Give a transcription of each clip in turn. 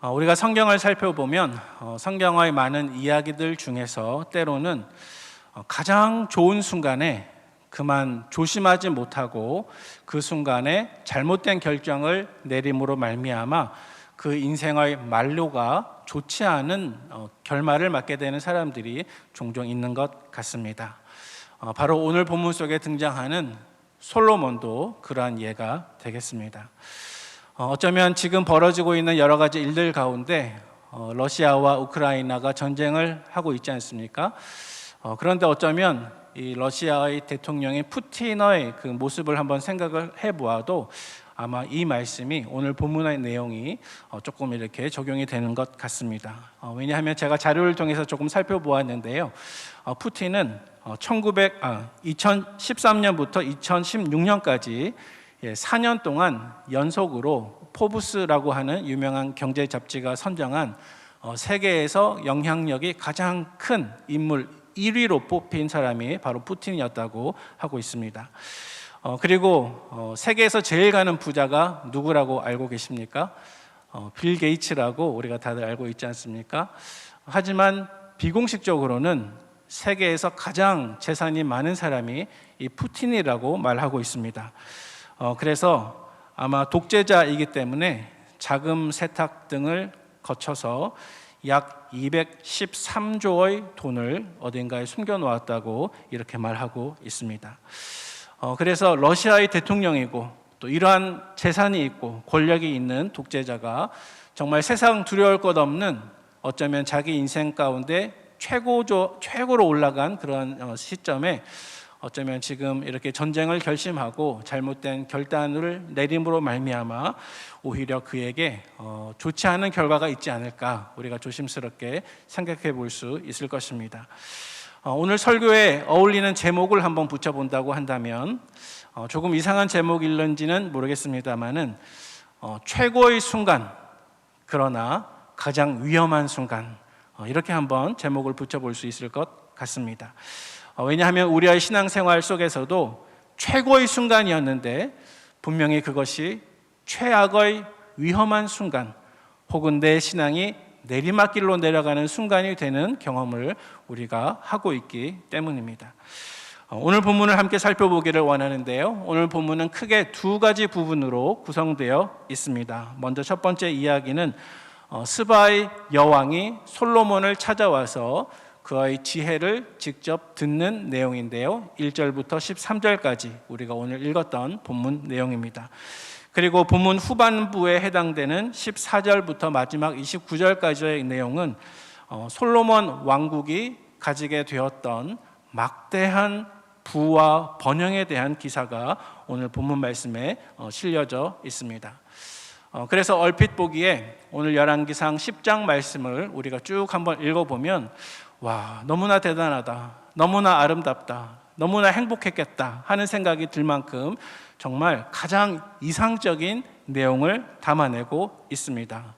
우리가 성경을 살펴보면 성경의 많은 이야기들 중에서 때로는 가장 좋은 순간에 그만 조심하지 못하고 그 순간에 잘못된 결정을 내림으로 말미암아 그 인생의 만료가 좋지 않은 결말을 맞게 되는 사람들이 종종 있는 것 같습니다. 바로 오늘 본문 속에 등장하는 솔로몬도 그러한 예가 되겠습니다. 어쩌면 지금 벌어지고 있는 여러 가지 일들 가운데 러시아와 우크라이나가 전쟁을 하고 있지 않습니까? 그런데 어쩌면 이 러시아의 대통령인 푸틴의 그 모습을 한번 생각을 해보아도 아마 이 말씀이 오늘 본문의 내용이 조금 이렇게 적용이 되는 것 같습니다. 왜냐하면 제가 자료를 통해서 조금 살펴보았는데요. 푸틴은 2013년부터 2016년까지 4년 동안 연속으로 포브스라고 하는 유명한 경제 잡지가 선정한 세계에서 영향력이 가장 큰 인물 1위로 뽑힌 사람이 바로 푸틴이었다고 하고 있습니다. 그리고 세계에서 제일 가는 부자가 누구라고 알고 계십니까? 빌 게이츠라고 우리가 다들 알고 있지 않습니까? 하지만 비공식적으로는 세계에서 가장 재산이 많은 사람이 이 푸틴이라고 말하고 있습니다. 그래서 아마 독재자이기 때문에 자금 세탁 등을 거쳐서 약 213조의 돈을 어딘가에 숨겨놓았다고 이렇게 말하고 있습니다. 그래서 러시아의 대통령이고 또 이러한 재산이 있고 권력이 있는 독재자가 정말 세상 두려울 것 없는 어쩌면 자기 인생 가운데 최고로 올라간 그런 시점에 어쩌면 지금 이렇게 전쟁을 결심하고 잘못된 결단을 내림으로 말미암아 오히려 그에게 좋지 않은 결과가 있지 않을까 우리가 조심스럽게 생각해 볼 수 있을 것입니다. 오늘 설교에 어울리는 제목을 한번 붙여본다고 한다면 조금 이상한 제목일런지는 모르겠습니다만은 최고의 순간 그러나 가장 위험한 순간 이렇게 한번 제목을 붙여볼 수 있을 것 같습니다. 왜냐하면 우리의 신앙생활 속에서도 최고의 순간이었는데 분명히 그것이 최악의 위험한 순간 혹은 내 신앙이 내리막길로 내려가는 순간이 되는 경험을 우리가 하고 있기 때문입니다. 오늘 본문을 함께 살펴보기를 원하는데요. 오늘 본문은 크게 두 가지 부분으로 구성되어 있습니다. 먼저 첫 번째 이야기는 스바의 여왕이 솔로몬을 찾아와서 그의 지혜를 직접 듣는 내용인데요. 1절부터 13절까지 우리가 오늘 읽었던 본문 내용입니다. 그리고 본문 후반부에 해당되는 14절부터 마지막 29절까지의 내용은 솔로몬 왕국이 가지게 되었던 막대한 부와 번영에 대한 기사가 오늘 본문 말씀에 실려져 있습니다. 그래서 얼핏 보기에 오늘 열왕기상 10장 말씀을 우리가 쭉 한번 읽어보면 와, 너무나 대단하다, 너무나 아름답다, 너무나 행복했겠다 하는 생각이 들 만큼 정말 가장 이상적인 내용을 담아내고 있습니다.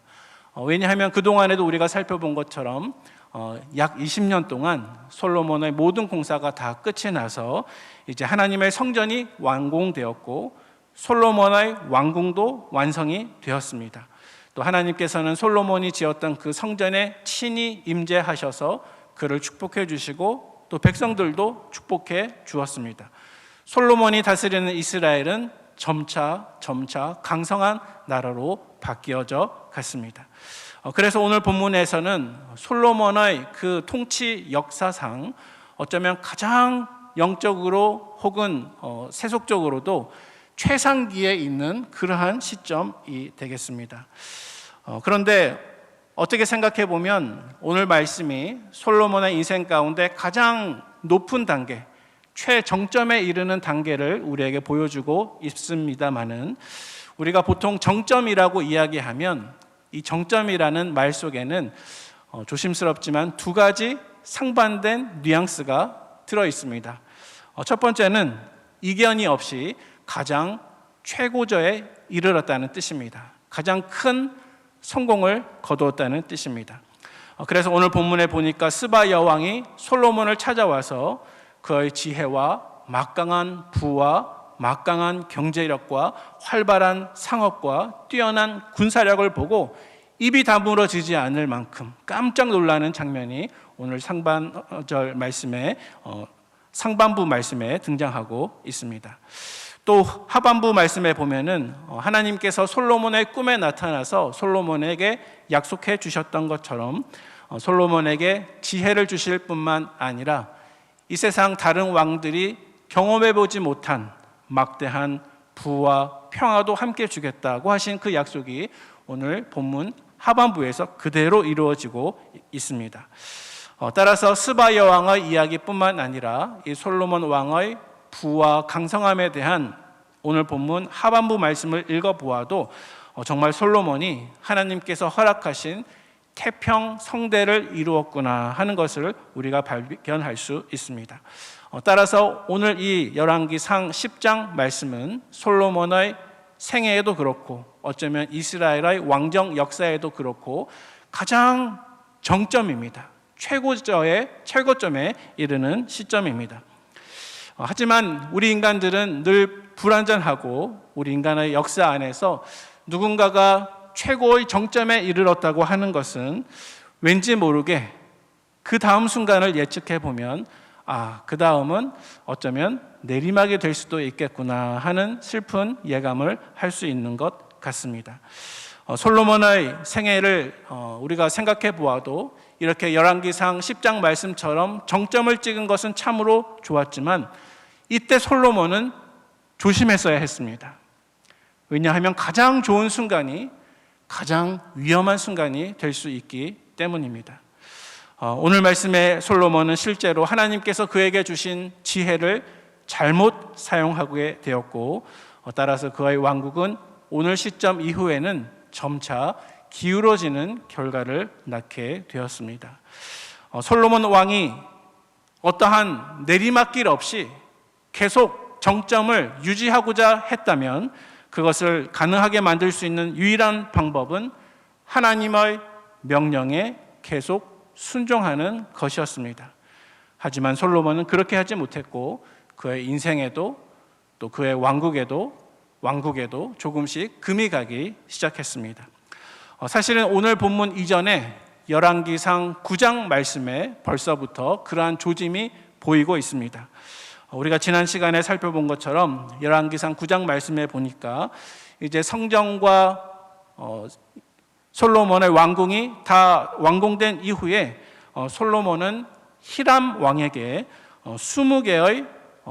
왜냐하면 그동안에도 우리가 살펴본 것처럼 약 20년 동안 솔로몬의 모든 공사가 다 끝이 나서 이제 하나님의 성전이 완공되었고 솔로몬의 왕궁도 완성이 되었습니다. 또 하나님께서는 솔로몬이 지었던 그 성전에 친히 임재하셔서 그를 축복해 주시고 또 백성들도 축복해 주었습니다. 솔로몬이 다스리는 이스라엘은 점차 강성한 나라로 바뀌어져 갔습니다. 그래서 오늘 본문에서는 솔로몬의 그 통치 역사상 어쩌면 가장 영적으로 혹은 세속적으로도 최상기에 있는 그러한 시점이 되겠습니다. 그런데 어떻게 생각해 보면 오늘 말씀이 솔로몬의 인생 가운데 가장 높은 단계, 최정점에 이르는 단계를 우리에게 보여주고 있습니다만은 우리가 보통 정점이라고 이야기하면 이 정점이라는 말 속에는 조심스럽지만 두 가지 상반된 뉘앙스가 들어 있습니다. 첫 번째는 이견이 없이 가장 최고조에 이르렀다는 뜻입니다. 가장 큰 성공을 거두었다는 뜻입니다. 그래서 오늘 본문에 보니까 스바 여왕이 솔로몬을 찾아와서 그의 지혜와 막강한 부와 막강한 경제력과 활발한 상업과 뛰어난 군사력을 보고 입이 다물어지지 않을 만큼 깜짝 놀라는 장면이 오늘 상반절 말씀에 상반부 말씀에 등장하고 있습니다. 또 하반부 말씀에 보면은 하나님께서 솔로몬의 꿈에 나타나서 솔로몬에게 약속해 주셨던 것처럼 솔로몬에게 지혜를 주실 뿐만 아니라 이 세상 다른 왕들이 경험해 보지 못한 막대한 부와 평화도 함께 주겠다고 하신 그 약속이 오늘 본문 하반부에서 그대로 이루어지고 있습니다. 따라서 스바 여왕의 이야기뿐만 아니라 이 솔로몬 왕의 부와 강성함에 대한 오늘 본문 하반부 말씀을 읽어보아도 정말 솔로몬이 하나님께서 허락하신 태평 성대를 이루었구나 하는 것을 우리가 발견할 수 있습니다. 따라서 오늘 이 열왕기상 10장 말씀은 솔로몬의 생애에도 그렇고 어쩌면 이스라엘의 왕정 역사에도 그렇고 가장 정점입니다. 최고점에 이르는 시점입니다. 하지만 우리 인간들은 늘 불완전하고 우리 인간의 역사 안에서 누군가가 최고의 정점에 이르렀다고 하는 것은 왠지 모르게 그 다음 순간을 예측해 보면 그 다음은 어쩌면 내리막이 될 수도 있겠구나 하는 슬픈 예감을 할 수 있는 것 같습니다. 솔로몬의 생애를 우리가 생각해 보아도 이렇게 열왕기상 10장 말씀처럼 정점을 찍은 것은 참으로 좋았지만 이때 솔로몬은 조심했어야 했습니다. 왜냐하면 가장 좋은 순간이 가장 위험한 순간이 될 수 있기 때문입니다. 오늘 말씀에 솔로몬은 실제로 하나님께서 그에게 주신 지혜를 잘못 사용하게 되었고 따라서 그의 왕국은 오늘 시점 이후에는 점차 기울어지는 결과를 낳게 되었습니다. 솔로몬 왕이 어떠한 내리막길 없이 계속 정점을 유지하고자 했다면 그것을 가능하게 만들 수 있는 유일한 방법은 하나님의 명령에 계속 순종하는 것이었습니다. 하지만 솔로몬은 그렇게 하지 못했고 그의 인생에도 또 그의 왕국에도 조금씩 금이 가기 시작했습니다. 사실은 오늘 본문 이전에 열왕기상 9장 말씀에 벌써부터 그러한 조짐이 보이고 있습니다. 우리가 지난 시간에 살펴본 것처럼 열왕기상 9장 말씀에 보니까 이제 성전과 솔로몬의 왕궁이 다 완공된 이후에 솔로몬은 히람 왕에게 20개의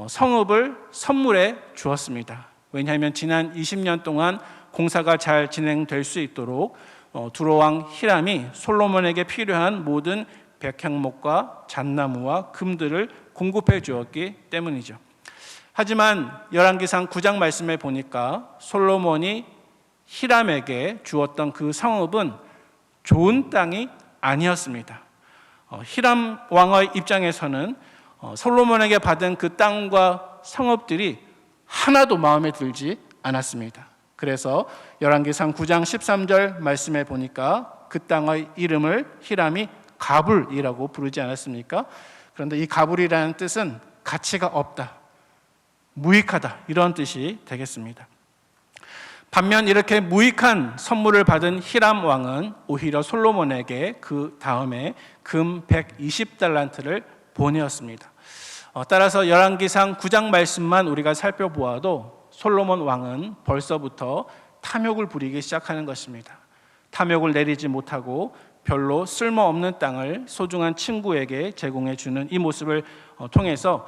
성읍을 선물해 주었습니다. 왜냐하면 지난 20년 동안 공사가 잘 진행될 수 있도록 두로왕 히람이 솔로몬에게 필요한 모든 백향목과 잣나무와 금들을 공급해 주었기 때문이죠. 하지만 열왕기상 9장 말씀에 보니까 솔로몬이 히람에게 주었던 그 성읍은 좋은 땅이 아니었습니다. 히람 왕의 입장에서는 솔로몬에게 받은 그 땅과 성읍들이 하나도 마음에 들지 않았습니다. 그래서 열왕기상 9장 13절 말씀에 보니까 그 땅의 이름을 히람이 가불이라고 부르지 않았습니까? 그런데 이 가불이라는 뜻은 가치가 없다, 무익하다 이런 뜻이 되겠습니다. 반면 이렇게 무익한 선물을 받은 히람 왕은 오히려 솔로몬에게 그 다음에 금 120달란트를 보내었습니다. 따라서 열왕기상 9장 말씀만 우리가 살펴보아도 솔로몬 왕은 벌써부터 탐욕을 부리기 시작하는 것입니다. 탐욕을 내리지 못하고 별로 쓸모없는 땅을 소중한 친구에게 제공해 주는 이 모습을 통해서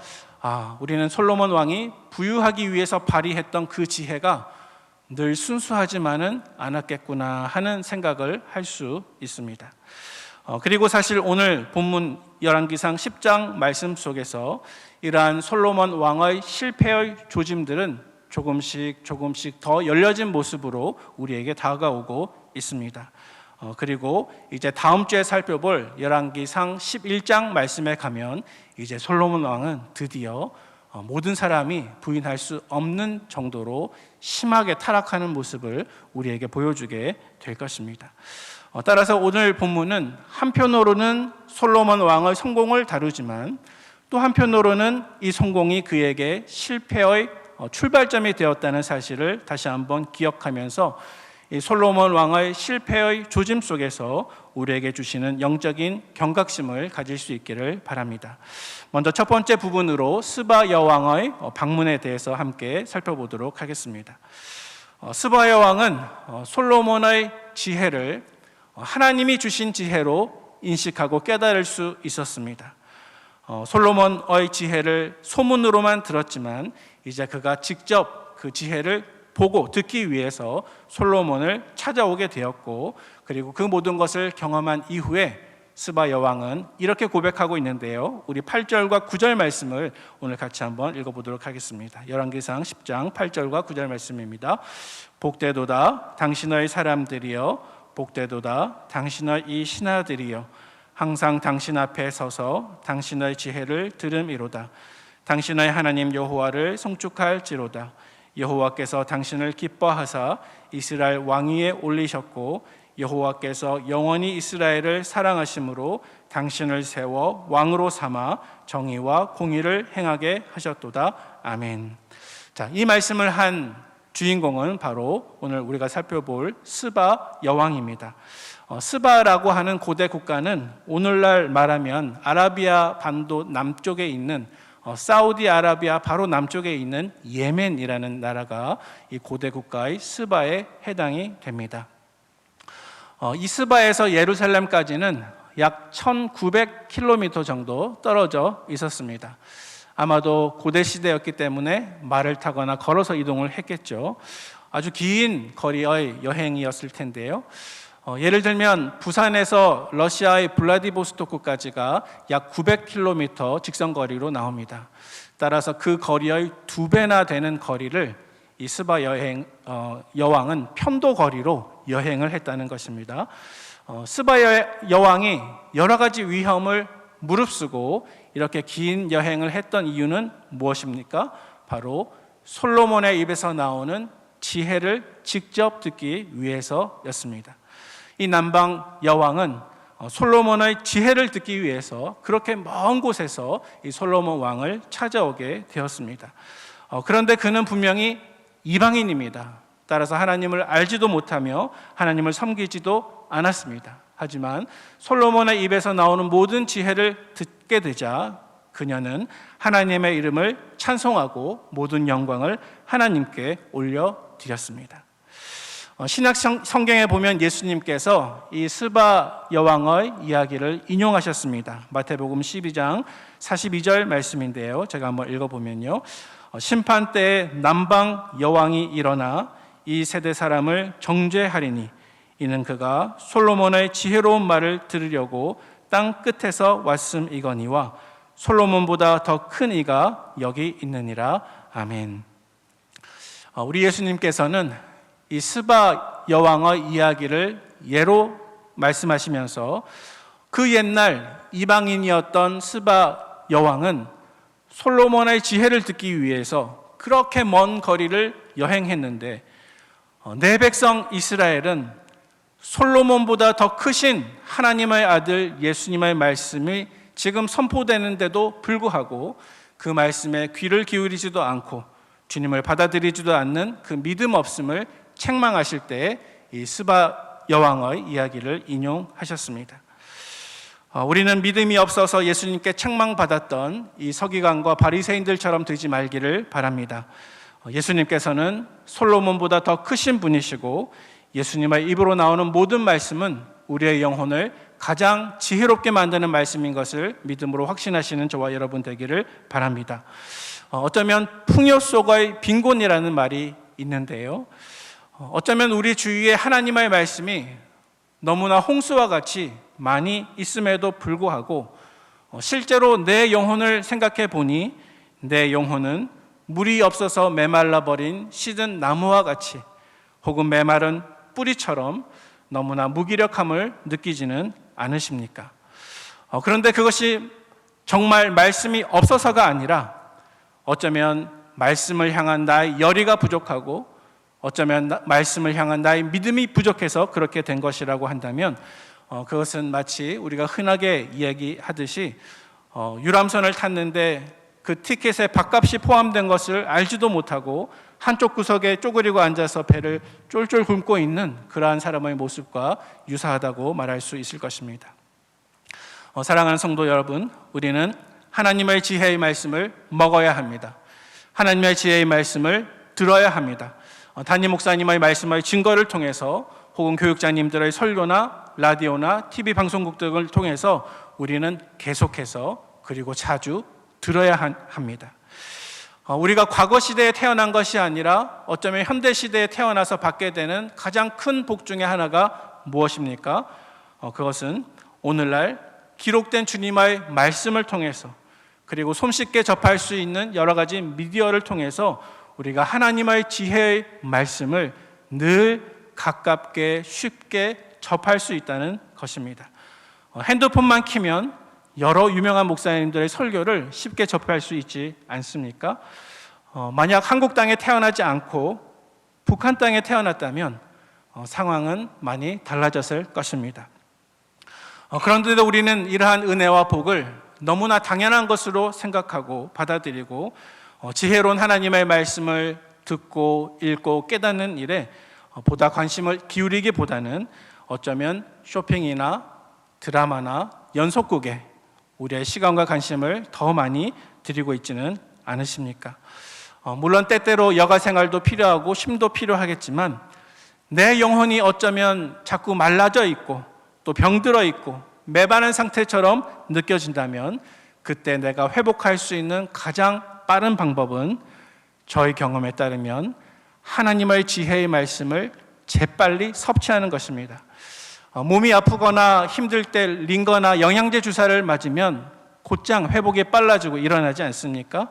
우리는 솔로몬 왕이 부유하기 위해서 발휘했던 그 지혜가 늘 순수하지만은 않았겠구나 하는 생각을 할 수 있습니다. 그리고 사실 오늘 본문 열왕기상 10장 말씀 속에서 이러한 솔로몬 왕의 실패의 조짐들은 조금씩 더 열려진 모습으로 우리에게 다가오고 있습니다. 그리고 이제 다음 주에 살펴볼 열왕기상 11장 말씀에 가면 이제 솔로몬 왕은 드디어 모든 사람이 부인할 수 없는 정도로 심하게 타락하는 모습을 우리에게 보여주게 될 것입니다. 따라서 오늘 본문은 한편으로는 솔로몬 왕의 성공을 다루지만 또 한편으로는 이 성공이 그에게 실패의 출발점이 되었다는 사실을 다시 한번 기억하면서 이 솔로몬 왕의 실패의 조짐 속에서 우리에게 주시는 영적인 경각심을 가질 수 있기를 바랍니다. 먼저 첫 번째 부분으로 스바 여왕의 방문에 대해서 함께 살펴보도록 하겠습니다. 스바 여왕은 솔로몬의 지혜를 하나님이 주신 지혜로 인식하고 깨달을 수 있었습니다. 솔로몬의 지혜를 소문으로만 들었지만 이제 그가 직접 그 지혜를 보고 듣기 위해서 솔로몬을 찾아오게 되었고, 그리고 그 모든 것을 경험한 이후에 스바 여왕은 이렇게 고백하고 있는데요. 우리 8절과 9절 말씀을 오늘 같이 한번 읽어보도록 하겠습니다. 열왕기상 10장 8절과 9절 말씀입니다. 복되도다 당신의 사람들이여, 복되도다 당신의 이 신하들이여, 항상 당신 앞에 서서 당신의 지혜를 들음이로다. 당신의 하나님 여호와를 송축할지로다. 여호와께서 당신을 기뻐하사 이스라엘 왕위에 올리셨고, 여호와께서 영원히 이스라엘을 사랑하심으로 당신을 세워 왕으로 삼아 정의와 공의를 행하게 하셨도다. 아멘. 자, 이 말씀을 한 주인공은 바로 오늘 우리가 살펴볼 스바 여왕입니다. 스바라고 하는 고대 국가는 오늘날 말하면 아라비아 반도 남쪽에 있는 사우디아라비아 바로 남쪽에 있는 예멘이라는 나라가 이 고대 국가의 스바에 해당이 됩니다. 이 스바에서 예루살렘까지는 약 1900km 정도 떨어져 있었습니다. 아마도 고대 시대였기 때문에 말을 타거나 걸어서 이동을 했겠죠. 아주 긴 거리의 여행이었을 텐데요. 예를 들면 부산에서 러시아의 블라디보스토크까지가 약 900km 직선거리로 나옵니다. 따라서 그 거리의 2배나 되는 거리를 이 스바 여왕은 편도 거리로 여행을 했다는 것입니다. 스바 여왕이 여러 가지 위험을 무릅쓰고 이렇게 긴 여행을 했던 이유는 무엇입니까? 바로 솔로몬의 입에서 나오는 지혜를 직접 듣기 위해서였습니다. 이 남방 여왕은 솔로몬의 지혜를 듣기 위해서 그렇게 먼 곳에서 이 솔로몬 왕을 찾아오게 되었습니다. 그런데 그는 분명히 이방인입니다. 따라서 하나님을 알지도 못하며 하나님을 섬기지도 않았습니다. 하지만 솔로몬의 입에서 나오는 모든 지혜를 듣게 되자 그녀는 하나님의 이름을 찬송하고 모든 영광을 하나님께 올려드렸습니다. 신약 성경에 보면 예수님께서 이 스바 여왕의 이야기를 인용하셨습니다. 마태복음 12장 42절 말씀인데요. 제가 한번 읽어보면요. 심판 때에 남방 여왕이 일어나 이 세대 사람을 정죄하리니 이는 그가 솔로몬의 지혜로운 말을 들으려고 땅 끝에서 왔음이거니와 솔로몬보다 더 큰 이가 여기 있느니라. 아멘. 우리 예수님께서는 이 스바 여왕의 이야기를 예로 말씀하시면서 그 옛날 이방인이었던 스바 여왕은 솔로몬의 지혜를 듣기 위해서 그렇게 먼 거리를 여행했는데 내 백성 이스라엘은 솔로몬보다 더 크신 하나님의 아들 예수님의 말씀이 지금 선포되는데도 불구하고 그 말씀에 귀를 기울이지도 않고 주님을 받아들이지도 않는 그 믿음 없음을 책망하실 때에 이 스바 여왕의 이야기를 인용하셨습니다. 우리는 믿음이 없어서 예수님께 책망받았던 이 서기관과 바리새인들처럼 되지 말기를 바랍니다. 예수님께서는 솔로몬보다 더 크신 분이시고 예수님의 입으로 나오는 모든 말씀은 우리의 영혼을 가장 지혜롭게 만드는 말씀인 것을 믿음으로 확신하시는 저와 여러분 되기를 바랍니다. 어쩌면 풍요 속의 빈곤이라는 말이 있는데요. 어쩌면 우리 주위에 하나님의 말씀이 너무나 홍수와 같이 많이 있음에도 불구하고 실제로 내 영혼을 생각해 보니 내 영혼은 물이 없어서 메말라 버린 시든 나무와 같이 혹은 메마른 뿌리처럼 너무나 무기력함을 느끼지는 않으십니까? 그런데 그것이 정말 말씀이 없어서가 아니라 어쩌면 말씀을 향한 나의 열의가 부족하고 어쩌면 말씀을 향한 나의 믿음이 부족해서 그렇게 된 것이라고 한다면 그것은 마치 우리가 흔하게 이야기하듯이 유람선을 탔는데 그 티켓에 밥값이 포함된 것을 알지도 못하고 한쪽 구석에 쪼그리고 앉아서 배를 쫄쫄 굶고 있는 그러한 사람의 모습과 유사하다고 말할 수 있을 것입니다. 사랑하는 성도 여러분, 우리는 하나님의 지혜의 말씀을 먹어야 합니다. 하나님의 지혜의 말씀을 들어야 합니다. 담임 목사님의 말씀의 증거를 통해서 혹은 교육자님들의 설교나 라디오나 TV 방송국 등을 통해서 우리는 계속해서 그리고 자주 들어야 합니다. 우리가 과거 시대에 태어난 것이 아니라 어쩌면 현대 시대에 태어나서 받게 되는 가장 큰 복 중에 하나가 무엇입니까? 그것은 오늘날 기록된 주님의 말씀을 통해서 그리고 손쉽게 접할 수 있는 여러 가지 미디어를 통해서 우리가 하나님의 지혜의 말씀을 늘 가깝게 쉽게 접할 수 있다는 것입니다. 핸드폰만 키면 여러 유명한 목사님들의 설교를 쉽게 접할 수 있지 않습니까? 만약 한국 땅에 태어나지 않고 북한 땅에 태어났다면 상황은 많이 달라졌을 것입니다. 그런데도 우리는 이러한 은혜와 복을 너무나 당연한 것으로 생각하고 받아들이고 지혜로운 하나님의 말씀을 듣고 읽고 깨닫는 일에 보다 관심을 기울이기보다는 어쩌면 쇼핑이나 드라마나 연속극에 우리의 시간과 관심을 더 많이 드리고 있지는 않으십니까? 물론 때때로 여가 생활도 필요하고 쉼도 필요하겠지만 내 영혼이 어쩌면 자꾸 말라져 있고 또 병들어 있고 메마른 상태처럼 느껴진다면 그때 내가 회복할 수 있는 가장 빠른 방법은 저의 경험에 따르면 하나님의 지혜의 말씀을 재빨리 섭취하는 것입니다. 몸이 아프거나 힘들 때 링거나 영양제 주사를 맞으면 곧장 회복이 빨라지고 일어나지 않습니까?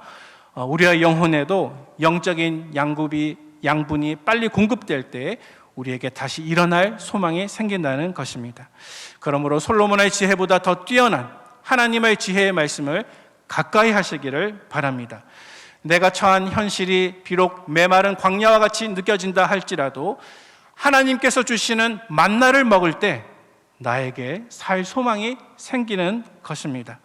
우리의 영혼에도 영적인 양분이 빨리 공급될 때 우리에게 다시 일어날 소망이 생긴다는 것입니다. 그러므로 솔로몬의 지혜보다 더 뛰어난 하나님의 지혜의 말씀을 가까이 하시기를 바랍니다. 내가 처한 현실이 비록 메마른 광야와 같이 느껴진다 할지라도 하나님께서 주시는 만나를 먹을 때 나에게 살 소망이 생기는 것입니다.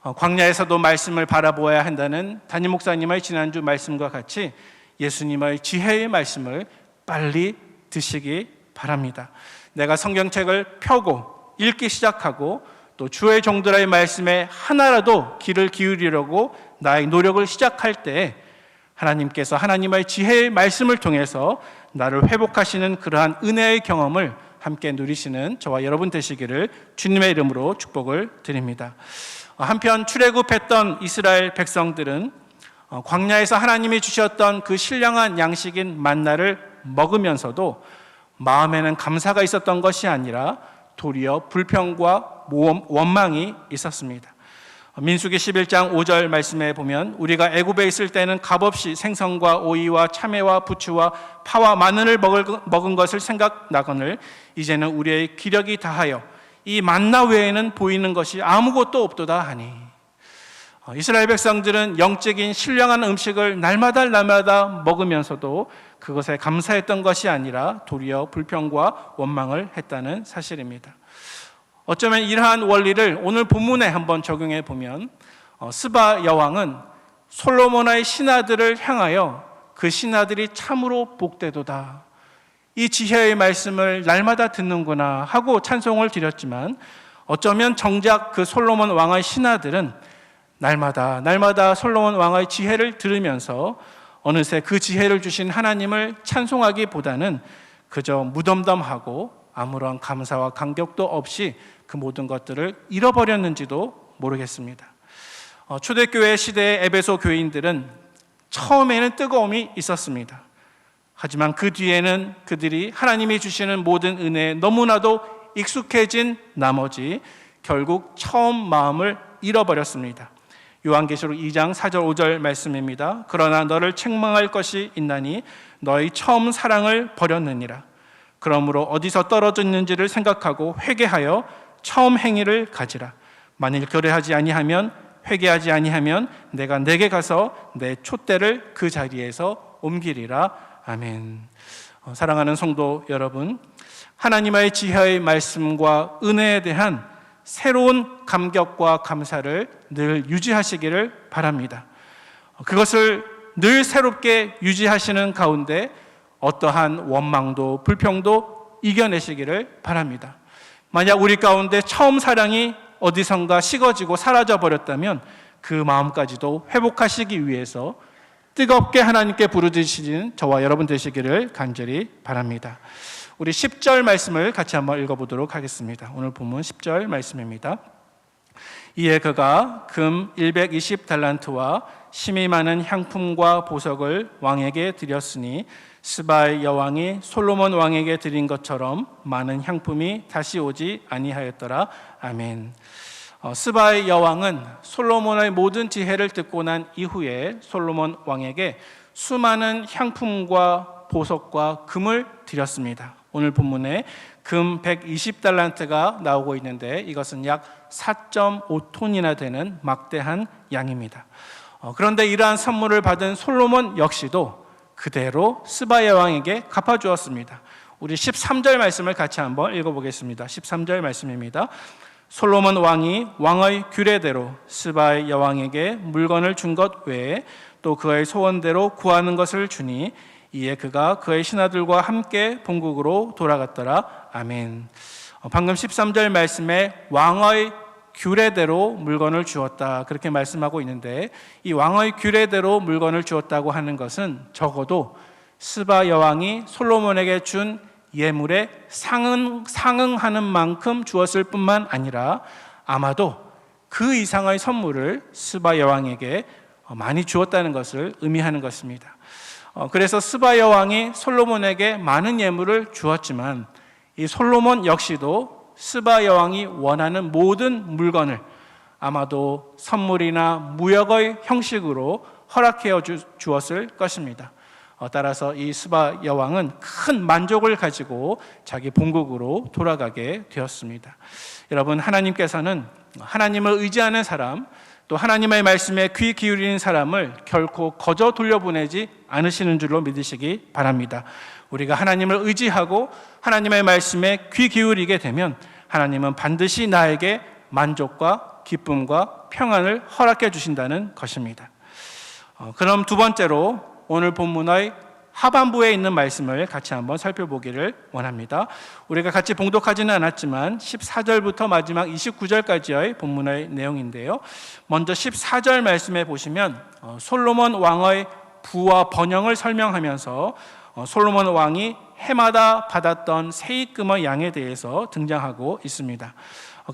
광야에서도 말씀을 바라보아야 한다는 담임 목사님의 지난주 말씀과 같이 예수님의 지혜의 말씀을 빨리 드시기 바랍니다. 내가 성경책을 펴고 읽기 시작하고 또 주의 종들의 말씀에 하나라도 귀를 기울이려고 나의 노력을 시작할 때 하나님께서 하나님의 지혜의 말씀을 통해서 나를 회복하시는 그러한 은혜의 경험을 함께 누리시는 저와 여러분 되시기를 주님의 이름으로 축복을 드립니다. 한편 출애굽했던 이스라엘 백성들은 광야에서 하나님이 주셨던 그 신령한 양식인 만나를 먹으면서도 마음에는 감사가 있었던 것이 아니라 도리어 불평과 원망이 있었습니다. 민수기 11장 5절 말씀에 보면 우리가 애굽에 있을 때는 값없이 생선과 오이와 참외와 부추와 파와 마늘을 먹은 것을 생각나거늘 이제는 우리의 기력이 다하여 이 만나 외에는 보이는 것이 아무것도 없도다 하니. 이스라엘 백성들은 영적인 신령한 음식을 날마다 먹으면서도 그것에 감사했던 것이 아니라 도리어 불평과 원망을 했다는 사실입니다. 어쩌면 이러한 원리를 오늘 본문에 한번 적용해 보면 스바 여왕은 솔로몬의 신하들을 향하여 그 신하들이 참으로 복되도다, 이 지혜의 말씀을 날마다 듣는구나 하고 찬송을 드렸지만 어쩌면 정작 그 솔로몬 왕의 신하들은 날마다 솔로몬 왕의 지혜를 들으면서 어느새 그 지혜를 주신 하나님을 찬송하기보다는 그저 무덤덤하고 아무런 감사와 감격도 없이 그 모든 것들을 잃어버렸는지도 모르겠습니다. 초대교회 시대의 에베소 교인들은 처음에는 뜨거움이 있었습니다. 하지만 그 뒤에는 그들이 하나님이 주시는 모든 은혜에 너무나도 익숙해진 나머지 결국 처음 마음을 잃어버렸습니다. 요한계시록 2장 4절 5절 말씀입니다. 그러나 너를 책망할 것이 있나니 너희 처음 사랑을 버렸느니라. 그러므로 어디서 떨어졌는지를 생각하고 회개하여 처음 행위를 가지라. 만일 그래하지 아니하면, 회개하지 아니하면 내가 내게 가서 내 촛대를 그 자리에서 옮기리라. 아멘. 사랑하는 성도 여러분, 하나님의 지혜의 말씀과 은혜에 대한 새로운 감격과 감사를 늘 유지하시기를 바랍니다. 그것을 늘 새롭게 유지하시는 가운데 어떠한 원망도 불평도 이겨내시기를 바랍니다. 만약 우리 가운데 처음 사랑이 어디선가 식어지고 사라져 버렸다면 그 마음까지도 회복하시기 위해서 뜨겁게 하나님께 부르짖으시는 저와 여러분 되시기를 간절히 바랍니다. 우리 10절 말씀을 같이 한번 읽어보도록 하겠습니다. 오늘 본문 10절 말씀입니다. 이에 그가 금 120달란트와 심이 많은 향품과 보석을 왕에게 드렸으니 스바의 여왕이 솔로몬 왕에게 드린 것처럼 많은 향품이 다시 오지 아니하였더라. 아멘. 스바의 여왕은 솔로몬의 모든 지혜를 듣고 난 이후에 솔로몬 왕에게 수많은 향품과 보석과 금을 드렸습니다. 오늘 본문에 금 120달란트가 나오고 있는데 이것은 약 4.5톤이나 되는 막대한 양입니다. 그런데 이러한 선물을 받은 솔로몬 역시도 그대로 스바 여왕에게 갚아주었습니다. 우리 13절 말씀을 같이 한번 읽어보겠습니다. 13절 말씀입니다. 솔로몬 왕이 왕의 규례대로 스바의 여왕에게 물건을 준 것 외에 또 그의 소원대로 구하는 것을 주니 이에 그가 그의 신하들과 함께 본국으로 돌아갔더라. 아멘. 방금 13절 말씀에 왕의 규례대로 물건을 주었다 그렇게 말씀하고 있는데 이 왕의 규례대로 물건을 주었다고 하는 것은 적어도 스바 여왕이 솔로몬에게 준 예물에 상응하는 만큼 주었을 뿐만 아니라 아마도 그 이상의 선물을 스바 여왕에게 많이 주었다는 것을 의미하는 것입니다. 그래서 스바 여왕이 솔로몬에게 많은 예물을 주었지만 이 솔로몬 역시도 스바 여왕이 원하는 모든 물건을 아마도 선물이나 무역의 형식으로 허락해 주었을 것입니다. 따라서 이 스바 여왕은 큰 만족을 가지고 자기 본국으로 돌아가게 되었습니다. 여러분, 하나님께서는 하나님을 의지하는 사람, 또 하나님의 말씀에 귀 기울이는 사람을 결코 거저 돌려보내지 않으시는 줄로 믿으시기 바랍니다. 우리가 하나님을 의지하고 하나님의 말씀에 귀 기울이게 되면 하나님은 반드시 나에게 만족과 기쁨과 평안을 허락해 주신다는 것입니다. 그럼 두 번째로 오늘 본문의 하반부에 있는 말씀을 같이 한번 살펴보기를 원합니다. 우리가 같이 봉독하지는 않았지만 14절부터 마지막 29절까지의 본문의 내용인데요. 먼저 14절 말씀에 보시면 솔로몬 왕의 부와 번영을 설명하면서 솔로몬 왕이 해마다 받았던 세입금의 양에 대해서 등장하고 있습니다.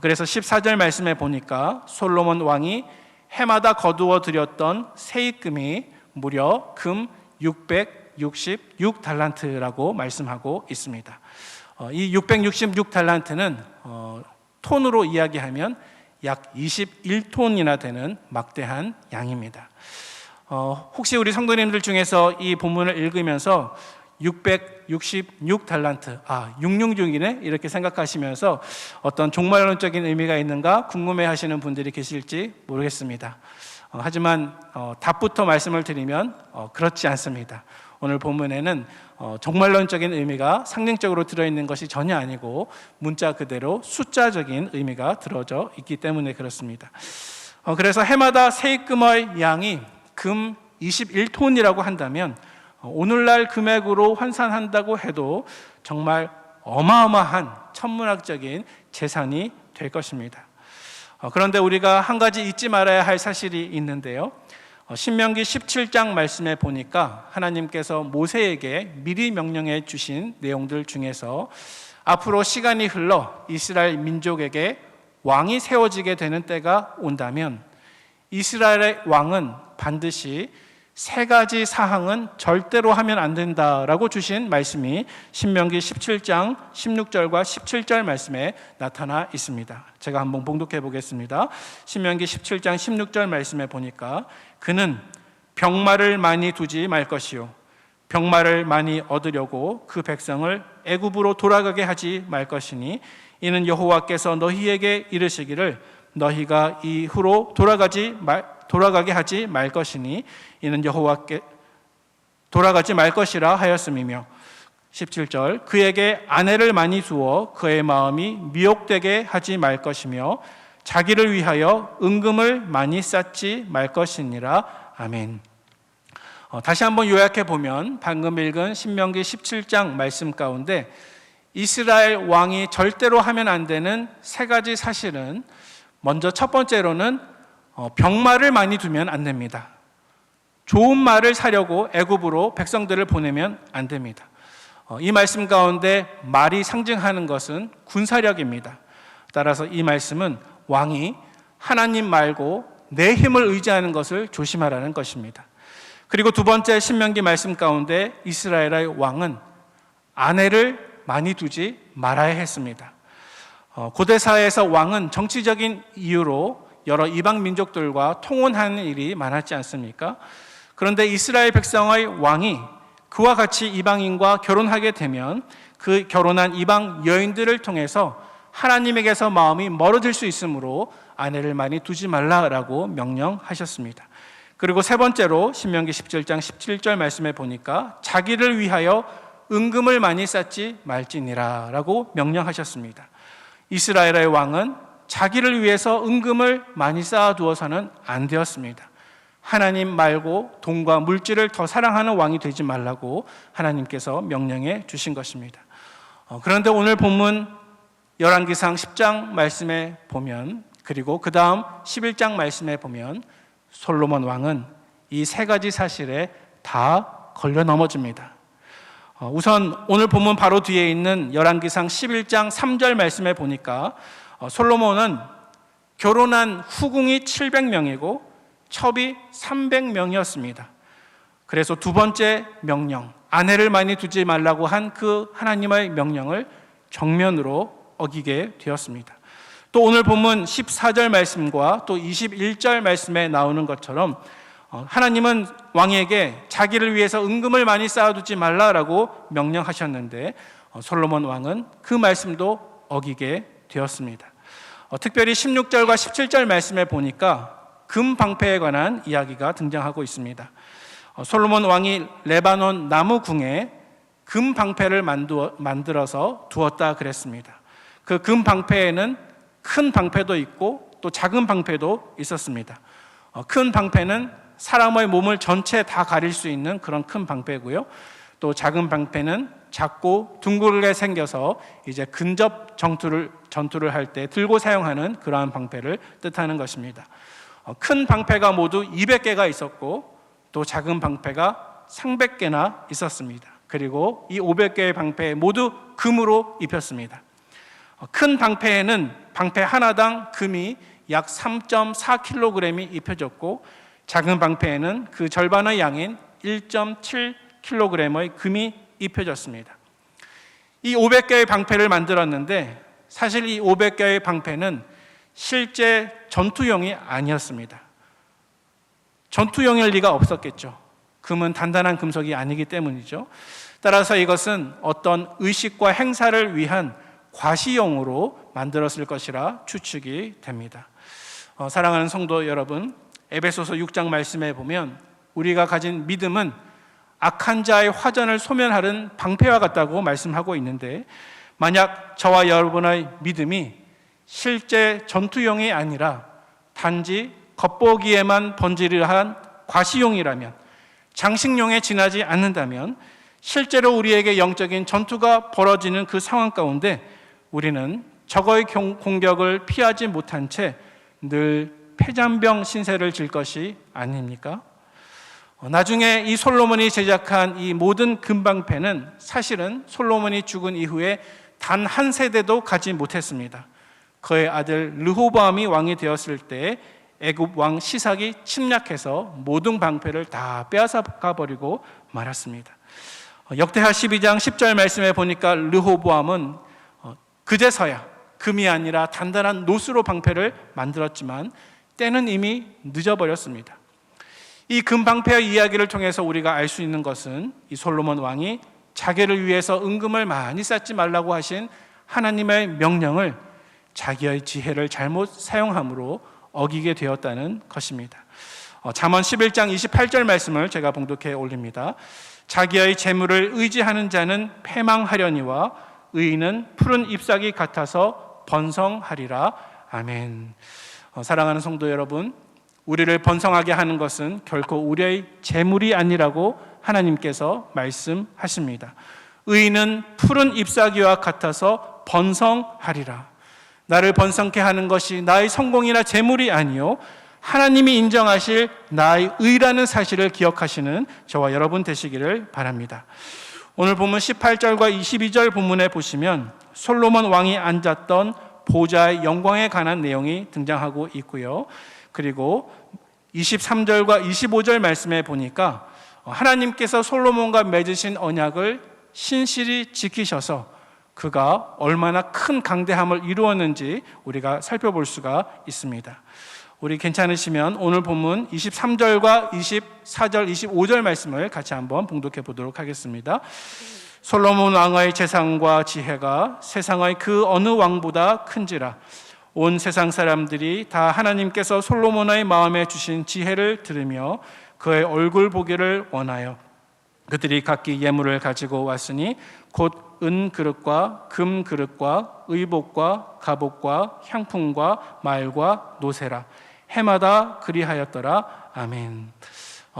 그래서 14절 말씀에 보니까 솔로몬 왕이 해마다 거두어 드렸던 세입금이 무려 금 666달란트라고 말씀하고 있습니다. 이 666달란트는 톤으로 이야기하면 약 21톤이나 되는 막대한 양입니다. 혹시 우리 성도님들 중에서 이 본문을 읽으면서 666달란트, 666이네? 이렇게 생각하시면서 어떤 종말론적인 의미가 있는가 궁금해 하시는 분들이 계실지 모르겠습니다. 하지만 답부터 말씀을 드리면 그렇지 않습니다. 오늘 본문에는 종말론적인 의미가 상징적으로 들어있는 것이 전혀 아니고 문자 그대로 숫자적인 의미가 들어져 있기 때문에 그렇습니다. 그래서 해마다 세입금의 양이 금 21톤이라고 한다면 오늘날 금액으로 환산한다고 해도 정말 어마어마한 천문학적인 재산이 될 것입니다. 그런데 우리가 한 가지 잊지 말아야 할 사실이 있는데요. 신명기 17장 말씀에 보니까 하나님께서 모세에게 미리 명령해 주신 내용들 중에서 앞으로 시간이 흘러 이스라엘 민족에게 왕이 세워지게 되는 때가 온다면 이스라엘의 왕은 반드시 세 가지 사항은 절대로 하면 안 된다라고 주신 말씀이 신명기 17장 16절과 17절 말씀에 나타나 있습니다. 제가 한번 봉독해 보겠습니다. 신명기 17장 16절 말씀에 보니까 그는 병마를 많이 두지 말 것이요 병마를 많이 얻으려고 그 백성을 애굽으로 돌아가게 하지 말 것이니 이는 여호와께서 너희에게 이르시기를 너희가 이후로 돌아가게 하지 말 것이니 이는 여호와께 돌아가지 말 것이라 하였음이며 17절 그에게 아내를 많이 두어 그의 마음이 미혹되게 하지 말 것이며 자기를 위하여 은금을 많이 쌓지 말 것이니라. 아멘. 다시 한번 요약해 보면 방금 읽은 신명기 17장 말씀 가운데 이스라엘 왕이 절대로 하면 안 되는 세 가지 사실은, 먼저 첫 번째로는 병마를 많이 두면 안 됩니다. 좋은 말을 사려고 애굽으로 백성들을 보내면 안 됩니다. 이 말씀 가운데 말이 상징하는 것은 군사력입니다. 따라서 이 말씀은 왕이 하나님 말고 내 힘을 의지하는 것을 조심하라는 것입니다. 그리고 두 번째 신명기 말씀 가운데 이스라엘의 왕은 아내를 많이 두지 말아야 했습니다. 고대 사회에서 왕은 정치적인 이유로 여러 이방 민족들과 통혼하는 일이 많았지 않습니까? 그런데 이스라엘 백성의 왕이 그와 같이 이방인과 결혼하게 되면 그 결혼한 이방 여인들을 통해서 하나님에게서 마음이 멀어질 수 있으므로 아내를 많이 두지 말라라고 명령하셨습니다. 그리고 세 번째로 신명기 17장 17절 말씀에 보니까 자기를 위하여 은금을 많이 쌓지 말지니라 라고 명령하셨습니다. 이스라엘의 왕은 자기를 위해서 은금을 많이 쌓아두어서는 안 되었습니다. 하나님 말고 돈과 물질을 더 사랑하는 왕이 되지 말라고 하나님께서 명령해 주신 것입니다. 그런데 오늘 본문 열왕기상 10장 말씀에 보면, 그리고 그 다음 11장 말씀에 보면 솔로몬 왕은 이 세 가지 사실에 다 걸려 넘어집니다. 우선 오늘 본문 바로 뒤에 있는 열왕기상 11장 3절 말씀에 보니까 솔로몬은 결혼한 후궁이 700명이고 첩이 300명이었습니다. 그래서 두 번째 명령, 아내를 많이 두지 말라고 한 그 하나님의 명령을 정면으로 어기게 되었습니다. 또 오늘 본문 14절 말씀과 또 21절 말씀에 나오는 것처럼 하나님은 왕에게 자기를 위해서 은금을 많이 쌓아두지 말라라고 명령하셨는데 솔로몬 왕은 그 말씀도 어기게 되었습니다. 특별히 16절과 17절 말씀에 보니까 금 방패에 관한 이야기가 등장하고 있습니다. 솔로몬 왕이 레바논 나무 궁에 금 방패를 만들어서 두었다 그랬습니다. 그 금 방패에는 큰 방패도 있고 또 작은 방패도 있었습니다. 큰 방패는 사람의 몸을 전체 다 가릴 수 있는 그런 큰 방패고요. 또 작은 방패는 작고 둥글게 생겨서 이제 근접 전투를 할 때 들고 사용하는 그러한 방패를 뜻하는 것입니다. 큰 방패가 모두 200개가 있었고 또 작은 방패가 300개나 있었습니다. 그리고 이 500개의 방패 모두 금으로 입혔습니다. 큰 방패에는 방패 하나당 금이 약 3.4kg이 입혀졌고 작은 방패에는 그 절반의 양인 1.7kg의 금이 입혀졌습니다. 이 500개의 방패를 만들었는데 사실 이 500개의 방패는 실제 전투용이 아니었습니다. 전투용일 리가 없었겠죠. 금은 단단한 금속이 아니기 때문이죠. 따라서 이것은 어떤 의식과 행사를 위한 과시용으로 만들었을 것이라 추측이 됩니다. 사랑하는 성도 여러분, 에베소서 6장 말씀에 보면 우리가 가진 믿음은 악한 자의 화전을 소멸하는 방패와 같다고 말씀하고 있는데, 만약 저와 여러분의 믿음이 실제 전투용이 아니라 단지 겉보기에만 번지르한 과시용이라면, 장식용에 지나지 않는다면 실제로 우리에게 영적인 전투가 벌어지는 그 상황 가운데 우리는 적의 공격을 피하지 못한 채 늘 패잔병 신세를 질 것이 아닙니까? 나중에 이 솔로몬이 제작한 이 모든 금방패는 사실은 솔로몬이 죽은 이후에 단 한 세대도 가지 못했습니다. 그의 아들 르호보암이 왕이 되었을 때 애굽 왕 시삭이 침략해서 모든 방패를 다 빼앗아 버리고 말았습니다. 역대하 12장 10절 말씀에 보니까 르호보암은 그제서야 금이 아니라 단단한 노스로 방패를 만들었지만 때는 이미 늦어버렸습니다. 이 금방패의 이야기를 통해서 우리가 알 수 있는 것은 이 솔로몬 왕이 자기를 위해서 은금을 많이 쌓지 말라고 하신 하나님의 명령을 자기의 지혜를 잘못 사용함으로 어기게 되었다는 것입니다. 잠언 11장 28절 말씀을 제가 봉독해 올립니다. 자기의 재물을 의지하는 자는 패망하려니와 의인은 푸른 잎사귀 같아서 번성하리라. 아멘. 사랑하는 성도 여러분, 우리를 번성하게 하는 것은 결코 우리의 재물이 아니라고 하나님께서 말씀하십니다. 의인은 푸른 잎사귀와 같아서 번성하리라. 나를 번성케 하는 것이 나의 성공이나 재물이 아니요 하나님이 인정하실 나의 의라는 사실을 기억하시는 저와 여러분 되시기를 바랍니다. 오늘 본문 18절과 22절 본문에 보시면 솔로몬 왕이 앉았던 보좌의 영광에 관한 내용이 등장하고 있고요. 그리고 23절과 25절 말씀에 보니까 하나님께서 솔로몬과 맺으신 언약을 신실히 지키셔서 그가 얼마나 큰 강대함을 이루었는지 우리가 살펴볼 수가 있습니다. 우리 괜찮으시면 오늘 본문 23절과 24절, 25절 말씀을 같이 한번 봉독해 보도록 하겠습니다. 솔로몬 왕의 재산과 지혜가 세상의 그 어느 왕보다 큰지라. 온 세상 사람들이 다 하나님께서 솔로몬의 마음에 주신 지혜를 들으며 그의 얼굴 보기를 원하여 그들이 각기 예물을 가지고 왔으니 곧 은 그릇과 금 그릇과 의복과 갑옷과 향품과 말과 노새라. 해마다 그리하였더라. 아멘.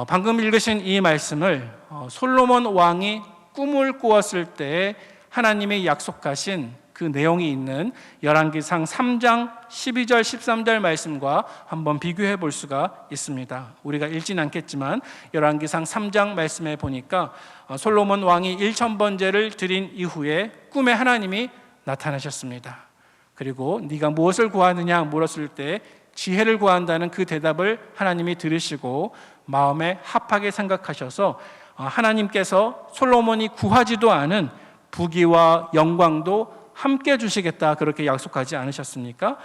방금 읽으신 이 말씀을 솔로몬 왕이 꿈을 꾸었을 때 하나님이 약속하신 그 내용이 있는 열왕기상 3장 12절 13절 말씀과 한번 비교해 볼 수가 있습니다. 우리가 읽진 않겠지만 열왕기상 3장 말씀에 보니까 솔로몬 왕이 1000번제를 드린 이후에 꿈에 하나님이 나타나셨습니다. 그리고 네가 무엇을 구하느냐 물었을 때 지혜를 구한다는 그 대답을 하나님이 들으시고 마음에 합하게 생각하셔서 하나님께서 솔로몬이 구하지도 않은 부귀와 영광도 함께 주시겠다 그렇게 약속하지 않으셨습니까?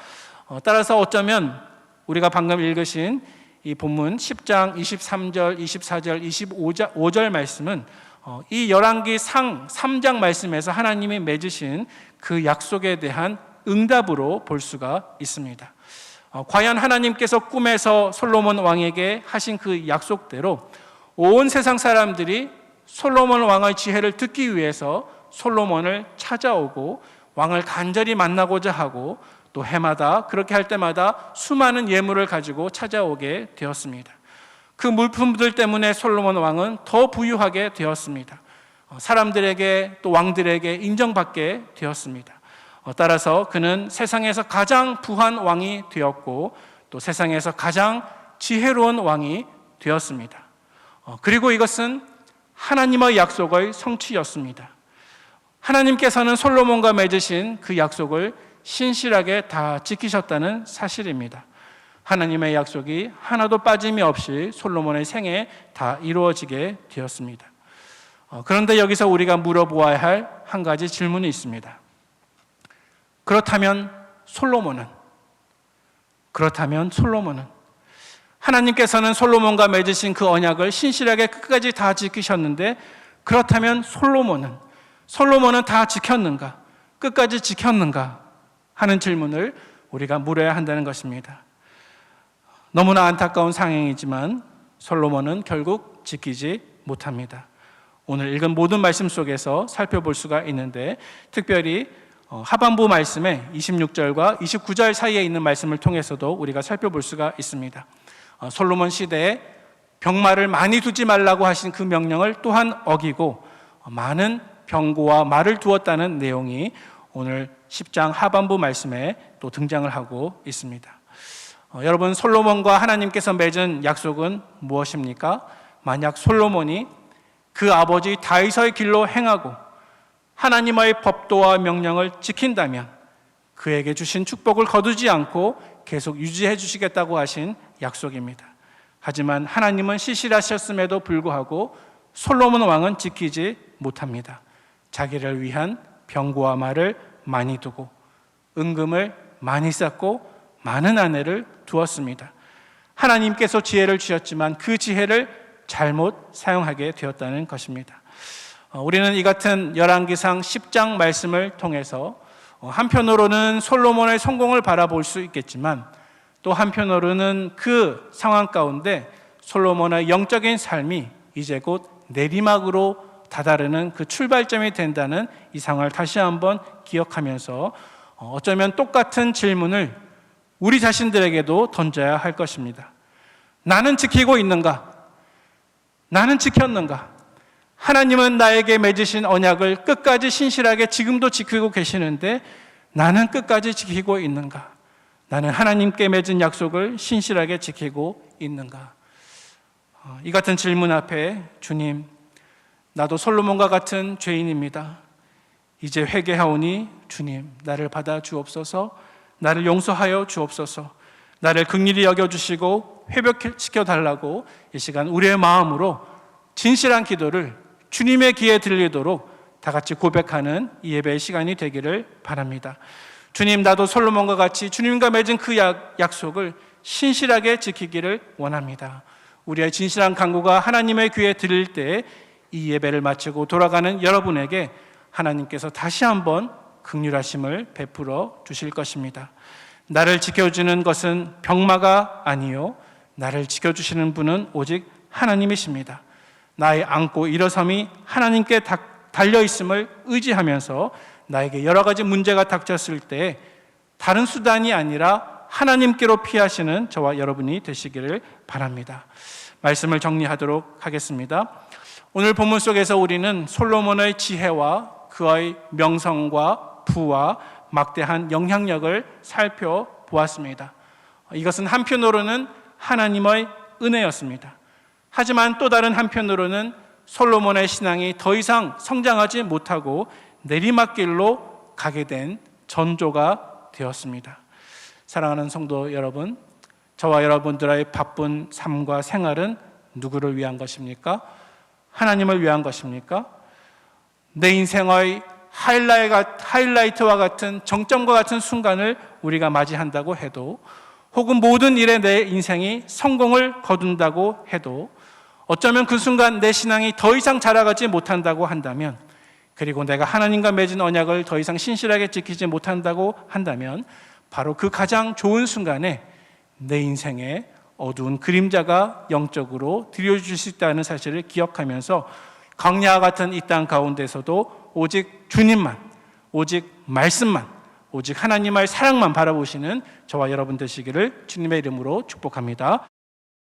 따라서 어쩌면 우리가 방금 읽으신 이 본문 10장 23절, 24절, 25절 말씀은 이 열왕기상 3장 말씀에서 하나님이 맺으신 그 약속에 대한 응답으로 볼 수가 있습니다. 과연 하나님께서 꿈에서 솔로몬 왕에게 하신 그 약속대로 온 세상 사람들이 솔로몬 왕의 지혜를 듣기 위해서 솔로몬을 찾아오고 왕을 간절히 만나고자 하고 또 해마다 그렇게 할 때마다 수많은 예물을 가지고 찾아오게 되었습니다. 그 물품들 때문에 솔로몬 왕은 더 부유하게 되었습니다. 사람들에게 또 왕들에게 인정받게 되었습니다. 따라서 그는 세상에서 가장 부한 왕이 되었고 또 세상에서 가장 지혜로운 왕이 되었습니다. 그리고 이것은 하나님의 약속의 성취였습니다. 하나님께서는 솔로몬과 맺으신 그 약속을 신실하게 다 지키셨다는 사실입니다. 하나님의 약속이 하나도 빠짐이 없이 솔로몬의 생에 다 이루어지게 되었습니다. 그런데 여기서 우리가 물어보아야 할 한 가지 질문이 있습니다. 그렇다면 솔로몬은 하나님께서는 솔로몬과 맺으신 그 언약을 신실하게 끝까지 다 지키셨는데 그렇다면 솔로몬은 다 지켰는가? 끝까지 지켰는가? 하는 질문을 우리가 물어야 한다는 것입니다. 너무나 안타까운 상황이지만 솔로몬은 결국 지키지 못합니다. 오늘 읽은 모든 말씀 속에서 살펴볼 수가 있는데 특별히 하반부 말씀에 26절과 29절 사이에 있는 말씀을 통해서도 우리가 살펴볼 수가 있습니다. 솔로몬 시대에 병마를 많이 두지 말라고 하신 그 명령을 또한 어기고 많은 병고와 말을 두었다는 내용이 오늘 10장 하반부 말씀에 또 등장을 하고 있습니다. 여러분, 솔로몬과 하나님께서 맺은 약속은 무엇입니까? 만약 솔로몬이 그 아버지 다윗의 길로 행하고 하나님의 법도와 명령을 지킨다면 그에게 주신 축복을 거두지 않고 계속 유지해 주시겠다고 하신 약속입니다. 하지만 하나님은 시실하셨음에도 불구하고 솔로몬 왕은 지키지 못합니다. 자기를 위한 병고와 말을 많이 두고 은금을 많이 쌓고 많은 아내를 두었습니다. 하나님께서 지혜를 주셨지만 그 지혜를 잘못 사용하게 되었다는 것입니다. 우리는 이 같은 열왕기상 10장 말씀을 통해서 한편으로는 솔로몬의 성공을 바라볼 수 있겠지만 또 한편으로는 그 상황 가운데 솔로몬의 영적인 삶이 이제 곧 내리막으로 다다르는 그 출발점이 된다는 이 상황을 다시 한번 기억하면서 어쩌면 똑같은 질문을 우리 자신들에게도 던져야 할 것입니다. 나는 지키고 있는가? 나는 지켰는가? 하나님은 나에게 맺으신 언약을 끝까지 신실하게 지금도 지키고 계시는데 나는 끝까지 지키고 있는가? 나는 하나님께 맺은 약속을 신실하게 지키고 있는가? 이 같은 질문 앞에 주님, 나도 솔로몬과 같은 죄인입니다. 이제 회개하오니 주님, 나를 받아 주옵소서, 나를 용서하여 주옵소서, 나를 긍휼히 여겨주시고 회복시켜 달라고 이 시간 우리의 마음으로 진실한 기도를 주님의 귀에 들리도록 다 같이 고백하는 이 예배의 시간이 되기를 바랍니다. 주님, 나도 솔로몬과 같이 주님과 맺은 그 약속을 신실하게 지키기를 원합니다. 우리의 진실한 간구가 하나님의 귀에 들릴 때 이 예배를 마치고 돌아가는 여러분에게 하나님께서 다시 한번 긍휼하심을 베풀어 주실 것입니다. 나를 지켜주는 것은 병마가 아니요 나를 지켜주시는 분은 오직 하나님이십니다. 나의 안고 일어섬이 하나님께 달려있음을 의지하면서 나에게 여러 가지 문제가 닥쳤을 때 다른 수단이 아니라 하나님께로 피하시는 저와 여러분이 되시기를 바랍니다. 말씀을 정리하도록 하겠습니다. 오늘 본문 속에서 우리는 솔로몬의 지혜와 그의 명성과 부와 막대한 영향력을 살펴보았습니다. 이것은 한편으로는 하나님의 은혜였습니다. 하지만 또 다른 한편으로는 솔로몬의 신앙이 더 이상 성장하지 못하고 내리막길로 가게 된 전조가 되었습니다. 사랑하는 성도 여러분, 저와 여러분들의 바쁜 삶과 생활은 누구를 위한 것입니까? 하나님을 위한 것입니까? 내 인생의 하이라이트와 같은 정점과 같은 순간을 우리가 맞이한다고 해도, 혹은 모든 일에 내 인생이 성공을 거둔다고 해도, 어쩌면 그 순간 내 신앙이 더 이상 자라가지 못한다고 한다면, 그리고 내가 하나님과 맺은 언약을 더 이상 신실하게 지키지 못한다고 한다면, 바로 그 가장 좋은 순간에 내 인생에 어두운 그림자가 영적으로 들여줄 수 있다는 사실을 기억하면서 광야와 같은 이 땅 가운데서도 오직 주님만, 오직 말씀만, 오직 하나님의 사랑만 바라보시는 저와 여러분 되시기를 주님의 이름으로 축복합니다.